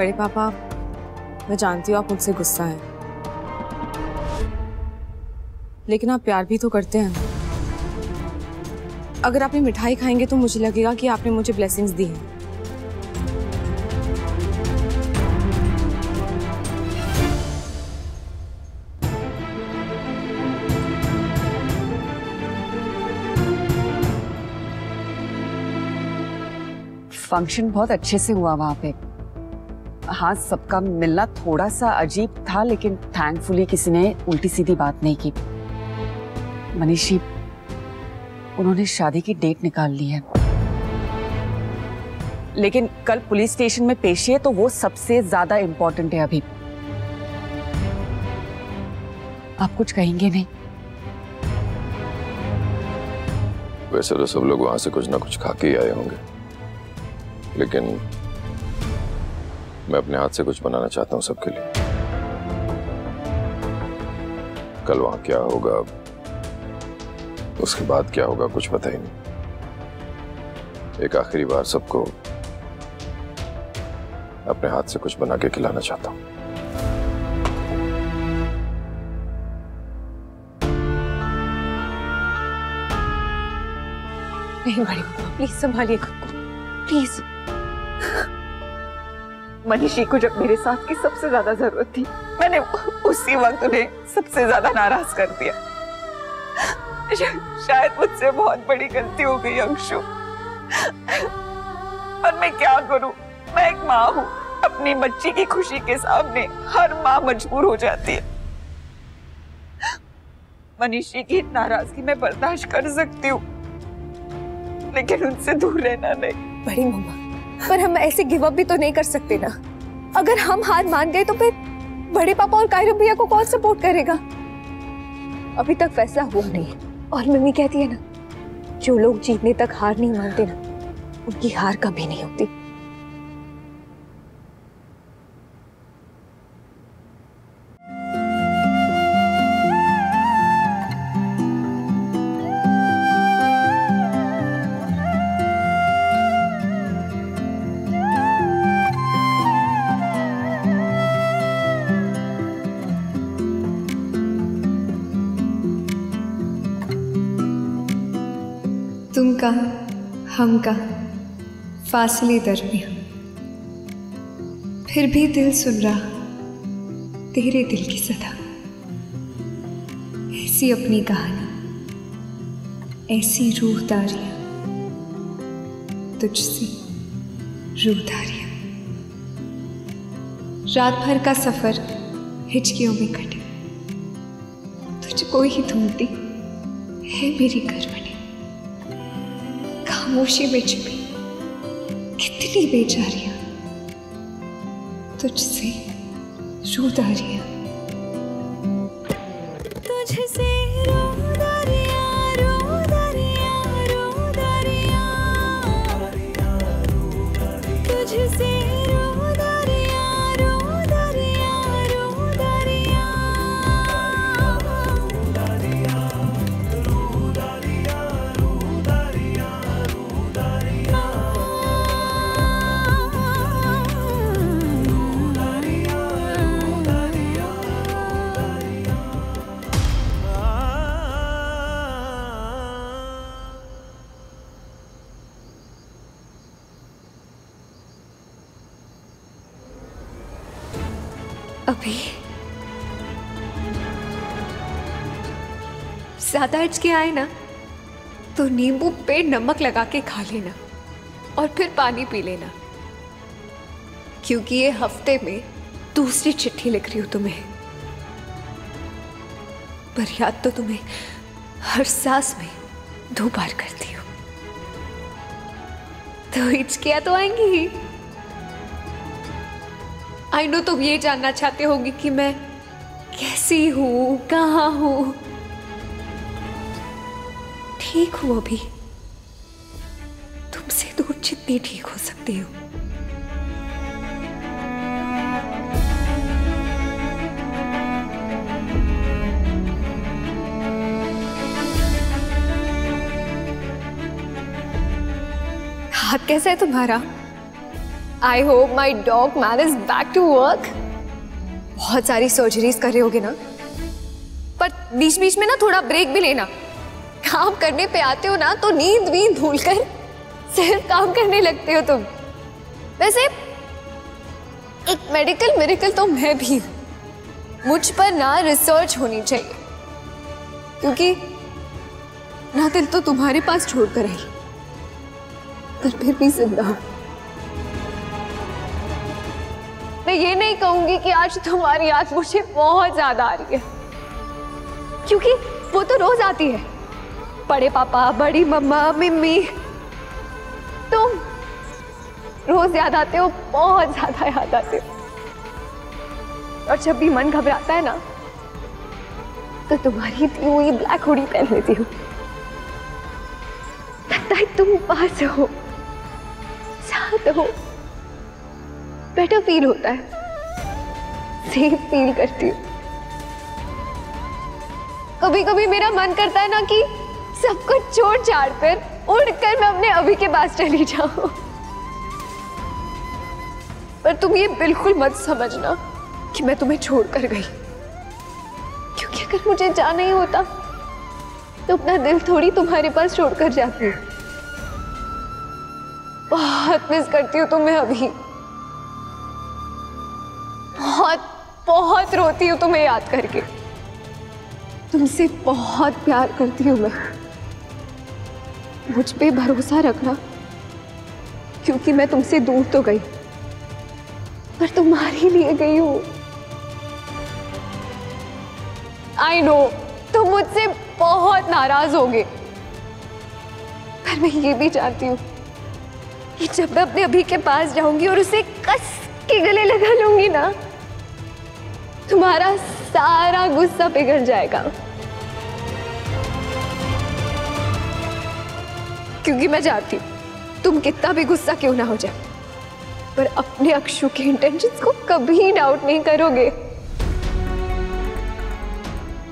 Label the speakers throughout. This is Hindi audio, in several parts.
Speaker 1: बड़े पापा, मैं जानती हूँ आप मुझसे गुस्सा हैं, लेकिन आप प्यार भी तो करते हैं। अगर आप ये मिठाई खाएंगे तो मुझे लगेगा कि आपने मुझे ब्लेसिंग्स दी हैं।
Speaker 2: फंक्शन बहुत अच्छे से हुआ वहां पे। हाँ, सबका मिलना थोड़ा सा अजीब था, लेकिन थैंकफुली किसी ने उल्टी सीधी बात नहीं की। मनीषी, उन्होंने शादी की डेट निकाल ली है, लेकिन कल पुलिस स्टेशन में पेशी है, तो वो सबसे ज्यादा इम्पोर्टेंट है अभी। आप कुछ कहेंगे नहीं?
Speaker 3: वैसे तो सब लोग वहां से कुछ ना कुछ खा के ही आए होंगे, लेकिन मैं अपने हाथ से कुछ बनाना चाहता हूं सबके लिए। कल वहां क्या होगा, उसके बाद क्या होगा, कुछ पता ही नहीं। एक आखिरी बार सबको अपने हाथ से कुछ बना के खिलाना चाहता हूं।
Speaker 1: नहीं बड़े पापा, प्लीज संभालिए खुद को, प्लीज।
Speaker 2: मनीषी को जब मेरे साथ की सबसे ज्यादा जरूरत थी, मैंने उसी वक्त उन्हें सबसे ज्यादा नाराज कर दिया। शायद मुझसे बहुत बड़ी गलती हो गई अंशु, और मैं क्या करूं? मैं एक माँ हूँ, अपनी बच्ची की खुशी के सामने हर माँ मजबूर हो जाती है। मनीषी की नाराजगी मैं बर्दाश्त कर सकती हूँ, लेकिन उनसे दूर रहना नहीं।
Speaker 4: बड़ी मम्मा, पर हम ऐसे गिव अप भी तो नहीं कर सकते ना। अगर हम हार मान गए तो फिर बड़े पापा और कायरम भैया को कौन सपोर्ट करेगा? अभी तक फैसला हुआ नहीं है, और मम्मी कहती है ना, जो लोग जीतने तक हार नहीं मानते ना, उनकी हार कभी नहीं होती।
Speaker 5: तुम का हम का फासले दरमियां, फिर भी दिल सुन रहा तेरे दिल की सदा। ऐसी अपनी कहानी, ऐसी रूहदारियां, तुझसे रूहदारियां। रात भर का सफर हिचकियों में कटे, तुझको ही ढूंढती है मेरी करवटें। खामोशी में छिपी कितनी बेचारियां, तुझसे रूहदारियां।
Speaker 6: तुझसे रूहदारियां, रूहदारियां, रूहदारियां, तुझसे रूहदारियां, रूहदारियां, रूहदारियां,
Speaker 4: अभी ज्यादा हिचके आए ना तो नींबू पे नमक लगा के खा लेना और फिर पानी पी लेना, क्योंकि ये हफ्ते में दूसरी चिट्ठी लिख रही हूं तुम्हें। पर याद तो तुम्हें हर सांस में 2 बार करती हूं, तो हिचकियां तो आएंगी ही। आई नो तुम ये जानना चाहते होंगे कि मैं कैसी हूं, कहाँ हूं। ठीक हूं अभी, तुमसे दूर जितनी ठीक हो सकती हूँ। हाथ कैसा है तुम्हारा? I hope my dog man is back to work. बहुत सारी सर्जरीज कर रहे होगे ना, पर बीच बीच में ना थोड़ा ब्रेक भी लेना। काम करने पे आते हो ना तो नींद वींद भूलकर सिर्फ काम करने लगते हो तुम। वैसे एक मेडिकल मिरेकल तो मैं भी हूं। मुझ पर ना रिसर्च होनी चाहिए, क्योंकि ना दिल तो तुम्हारे पास छोड़कर आई, पर फिर भी जिंदा हूं। मैं ये नहीं कहूंगी कि आज तुम्हारी याद मुझे बहुत ज्यादा आ रही है, क्योंकि वो तो रोज आती है। बड़े पापा, बड़ी मम्मा, मम्मी, तुम रोज याद आते हो, बहुत ज्यादा याद आते हो। और जब भी मन घबराता है ना, तो तुम्हारी दी हुई ब्लैक हुडी पहन लेती हूँ। लगता है तुम पास हो, साथ हो, बेटर फील होता है, सेफ फील करती हूँ। कभी कभी मेरा मन करता है ना कि सब कुछ छोड़ छाड़ कर उड़कर मैं अपने अभी के पास चली जाऊं। पर तुम ये बिल्कुल मत समझना कि मैं तुम्हें छोड़कर गई, क्योंकि अगर मुझे जाना ही होता तो अपना दिल थोड़ी तुम्हारे पास छोड़कर जाती हूँ। बहुत मिस करती हूँ तुम्हें अभी, बहुत बहुत रोती हूँ तुम्हें याद करके। तुमसे बहुत प्यार करती हूँ मैं। मुझ पे भरोसा रखना, क्योंकि मैं तुमसे दूर तो गई, पर तुम्हारे लिए गई हूं। आई नो तुम मुझसे बहुत नाराज होगे, पर मैं ये भी जानती हूँ कि जब मैं अपने अभी के पास जाऊंगी और उसे कस के गले लगा लूंगी ना, तुम्हारा सारा गुस्सा पिघल जाएगा। क्योंकि मैं जानती हूँ तुम कितना भी गुस्सा क्यों ना हो जाए, पर अपने अक्षु के इंटेंशंस को कभी डाउट नहीं करोगे।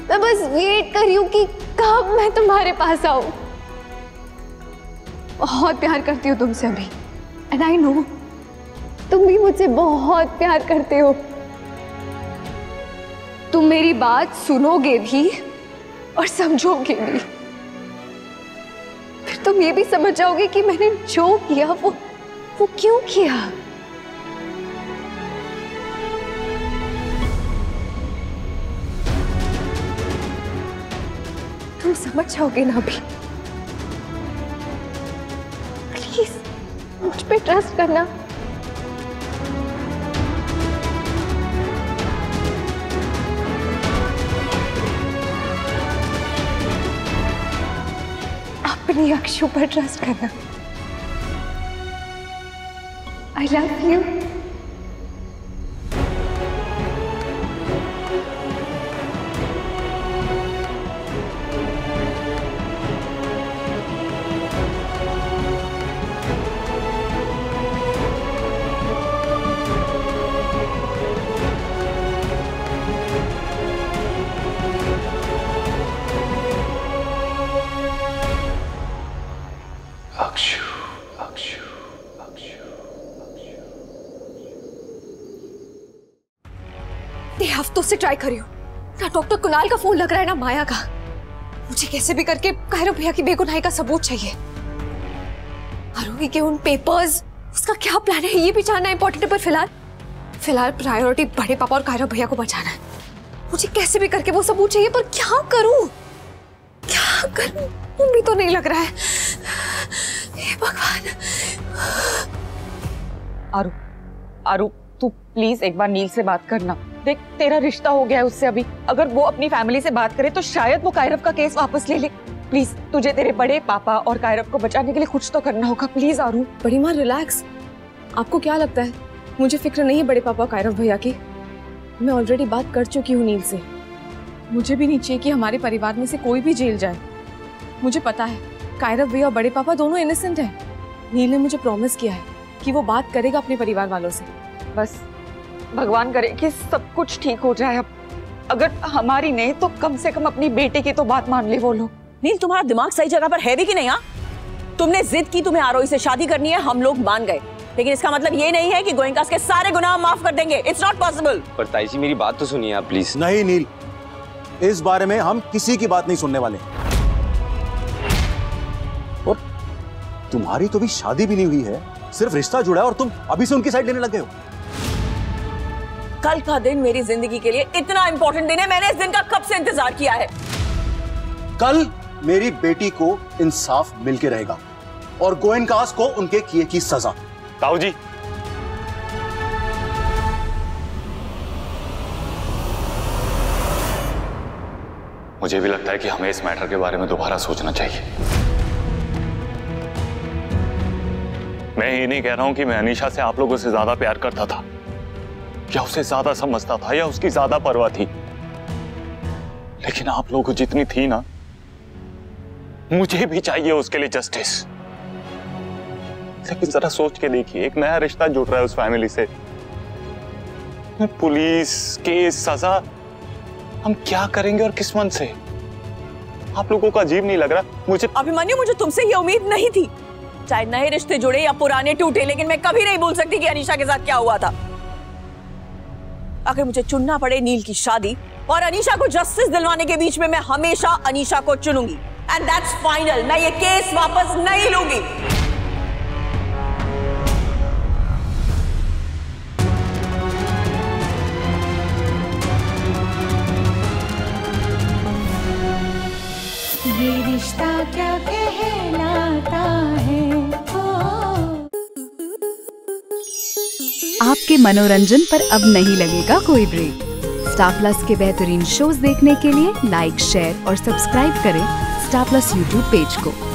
Speaker 4: मैं बस वेट कर रही हूँ कि कब मैं तुम्हारे पास आऊं। बहुत प्यार करती हूँ तुमसे अभी, एंड आई नो तुम भी मुझसे बहुत प्यार करते हो। तुम मेरी बात सुनोगे भी और समझोगे भी। फिर तुम ये भी समझ जाओगे कि मैंने जो किया वो क्यों किया। तुम समझ जाओगे ना अभी। प्लीज मुझ पे ट्रस्ट करना। अपनी अक्षु पर ट्रस्ट करना। I love you. हफ्तों से ट्राई कर रही हूँ, ना डॉक्टर कुणाल का फोन लग रहा है ना माया का। मुझे कैसे भी करके कायरव भैया की बेगुनाही का सबूत चाहिए। आरोही के उन पेपर्स, उसका क्या प्लान है ये भी जानना इंपॉर्टेंट है, पर फिलहाल प्रायोरिटी बड़े पापा और कायरव भैया को बचाना है। मुझे कैसे भी करके वो सबूत चाहिए, पर क्या करूं भी तो नहीं लग रहा है। हे भगवान।
Speaker 2: आरू तू प्लीज एक बार नील से बात करना। देख तेरा रिश्ता हो गया है उससे अभी, अगर वो अपनी फैमिली से बात करे तो शायद वो कायरव का केस वापस ले ले। प्लीज तुझे तेरे बड़े पापा और कायरव को बचाने के लिए कुछ तो करना होगा। प्लीज आरू।
Speaker 1: बड़ी माँ रिलैक्स। आपको क्या लगता है मुझे फिक्र नहीं है बड़े पापा और कायरव भैया की? मैं ऑलरेडी बात कर चुकी हूँ नील से। मुझे भी नहीं चाहिए कि हमारे परिवार में से कोई भी जेल जाए। मुझे पता है कायरव भैया और बड़े पापा दोनों इनोसेंट हैं। नील ने मुझे प्रॉमिस किया है कि वो बात करेगा अपने परिवार वालों से।
Speaker 2: बस भगवान करे कि सब कुछ ठीक हो जाए। अब अगर हमारी नहीं तो कम से कम अपनी बेटे की तो बात मान ले वो लोग।
Speaker 7: नील तुम्हारा दिमाग सही जगह पर है भी कि नहीं? हाँ, तुमने जिद की तुम्हें आरोही से शादी करनी है, हम लोग मान गए, लेकिन इसका मतलब ये नहीं है कि गोयंका के सारे गुनाह माफ कर देंगे। It's not possible.
Speaker 8: पर ताई जी मेरी बात तो सुनिए आप प्लीज।
Speaker 9: नहीं नील, इस बारे में हम किसी की बात नहीं सुनने वाले। और तुम्हारी तो भी शादी भी नहीं हुई है, सिर्फ रिश्ता जुड़ा है और तुम अभी से उनकी साइड लेने लग गए हो।
Speaker 7: कल का दिन मेरी जिंदगी के लिए इतना इंपॉर्टेंट दिन है, मैंने इस दिन का कब से इंतजार किया है।
Speaker 9: कल मेरी बेटी को इंसाफ मिलके रहेगा और गोयनकास को उनके किए की सजा।
Speaker 10: ताऊ जी, मुझे भी लगता है कि हमें इस मैटर के बारे में दोबारा सोचना चाहिए। मैं ये नहीं कह रहा हूं कि मैं अनीशा से आप लोगों से ज्यादा प्यार करता था या उसे ज्यादा समझता था या उसकी ज्यादा परवाह थी, लेकिन आप लोगों को जितनी थी ना, मुझे भी चाहिए उसके लिए जस्टिस। लेकिन जरा सोच के देखिए, एक नया रिश्ता जुड़ रहा है उस फैमिली से, पुलिस केस सजा, हम क्या करेंगे और किस मन से? आप लोगों को अजीब नहीं लग रहा? मुझे
Speaker 7: अभिमन्यु, मुझे तुमसे ये उम्मीद नहीं थी। चाहे नए रिश्ते जुड़े या पुराने टूटे, लेकिन मैं कभी नहीं भूल सकती कि अनीशा के साथ क्या हुआ था। अगर मुझे चुनना पड़े नील की शादी और अनीशा को जस्टिस दिलवाने के बीच में, मैं हमेशा अनीशा को चुनूंगी। And that's final. मैं ये केस वापस नहीं लूंगी।
Speaker 6: ये रिश्ता क्या कहलाता है।
Speaker 11: आपके मनोरंजन पर अब नहीं लगेगा कोई ब्रेक। स्टार प्लस के बेहतरीन शोज देखने के लिए लाइक, शेयर और सब्सक्राइब करें स्टार प्लस यूट्यूब पेज को।